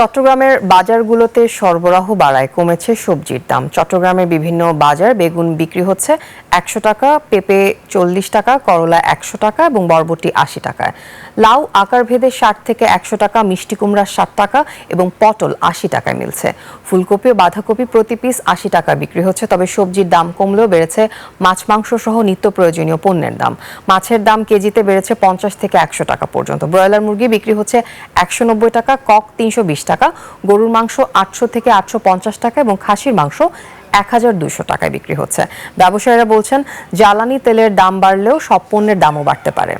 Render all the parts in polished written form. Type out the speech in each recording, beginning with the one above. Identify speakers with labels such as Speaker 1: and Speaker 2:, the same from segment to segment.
Speaker 1: চট্টগ্রামের বাজারগুলোতে সরবরাহ বাড়ায় কমেছে সবজির দাম। চট্টগ্রামের বিভিন্ন বাজার বেগুন বিক্রি হচ্ছে ১০০ টাকা, পেঁপে ৪০ টাকা, করলা ১০০ টাকা এবং বরবটি ৮০ টাকায়। লাউ আকার ভেদে ৬০ থেকে ১০০ টাকা, মিষ্টি কুমড়া ৬০ টাকা এবং পটল ৮০ টাকায় মিলছে। ফুলকপি ও বাঁধাকপি প্রতি পিস ৮০ টাকা বিক্রি হচ্ছে। তবে সবজির দাম কমলেও বেড়েছে মাছ মাংস সহ নিত্য প্রয়োজনীয় পণ্যের দাম। মাছের দাম কেজিতে বেড়েছে ৫০ থেকে ১০০ টাকা পর্যন্ত। ব্রয়লার মুরগি বিক্রি হচ্ছে ১৯০ টাকা, কক ৩২০ টাকা, গরুর মাংস ৮০০ থেকে ৮৫০ টাকা এবং খাসির মাংস ১,২০০ টাকায় বিক্রি হচ্ছে। ব্যবসায়ীরা বলছেন, জ্বালানি তেলের দাম বাড়লেও সব পণ্যের দামও বাড়তে পারে।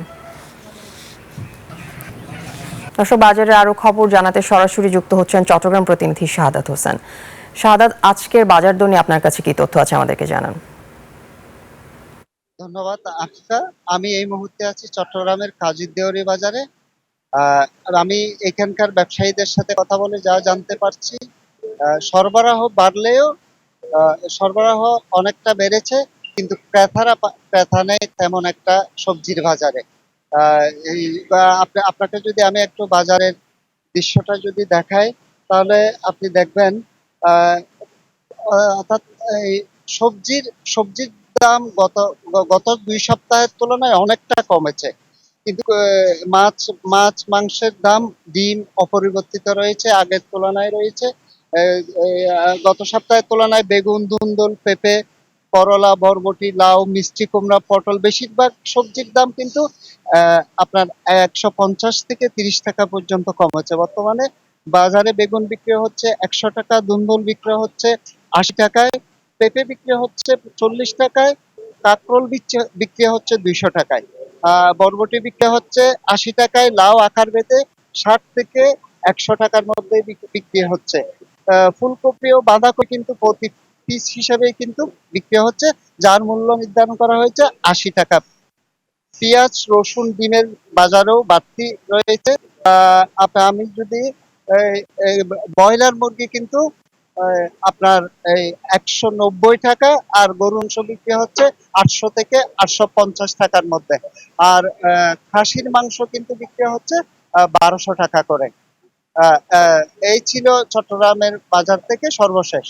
Speaker 1: দর্শক, বাজারে আরো খবর জানাতে সরাসরি যুক্ত হচ্ছেন চট্টগ্রাম প্রতিনিধি শাহাদাত হোসেন। শাহাদাত, আজকের বাজার দর নিয়ে আপনার কাছে কি তথ্য আছে আমাদেরকে জানান।
Speaker 2: ধন্যবাদ আফিফা। আমি এই মুহূর্তে আছি চট্টগ্রামের কাজীদেউরি বাজারে। আর আমি এখানকার ব্যবসায়ীদের সাথে কথা বলে যা জানতে পারছি, সরবরাহ বাড়লেও সরবরাহ অনেকটা বেড়েছে, কিন্তু ক্রেতা নেই তেমন একটা সবজির বাজারে। এই আপনাকে যদি আমি একটু বাজারের দৃশ্যটা যদি দেখাই, তাহলে আপনি দেখবেন অর্থাৎ এই সবজির সবজির দাম গত ২ সপ্তাহের তুলনায় অনেকটা কমেছে। কিন্তু মাছ মাছ মাংসের দাম, ডিম অপরিবর্তিত রয়েছে, আগের তুলনায় রয়েছে। গত সপ্তাহের তুলনায় বেগুন, ধুন্দুল, পেঁপে, করলা, বরবটি, লাউ, মিষ্টি কুমড়া, পটল, বেশিরভাগ সবজির দাম কিন্তু আপনার ১৫০ থেকে ৩০ টাকা পর্যন্ত কমেছে। বর্তমানে বাজারে বেগুন বিক্রি হচ্ছে ১০০ টাকা, ধুন্দুল বিক্রি হচ্ছে ৮০ টাকায়, পেঁপে বিক্রি হচ্ছে ৪০ টাকায়, কাঁকরোল বিক্রি হচ্ছে ২০০ টাকায়, বরবটি বিক্রি হচ্ছে ৮০ টাকায়, লাউ আকার ভেদে ৬০ থেকে ১০০ টাকার মধ্যে বিক্রি হচ্ছে। ফুলকপি ও বাঁধাকপি কিন্তু প্রতি পিস হিসেবে কিন্তু বিক্রি হচ্ছে, যার মূল্য নির্ধারণ করা হয়েছে ৮০ টাকা। পেঁয়াজ, রসুন, ডিমের বাজারেও বাড়তি রয়েছে। আমি যদি ব্রয়লার মুরগি কিন্তু আপনার এই ১৯০ টাকা, আর গরুর মাংস বিক্রি হচ্ছে ৮০০ থেকে ৮৫০ টাকার মধ্যে। আর খাসির মাংস কিন্তু বিক্রি হচ্ছে ১২০০ টাকা করে। এই ছিল চট্টগ্রামের বাজার থেকে সর্বশেষ।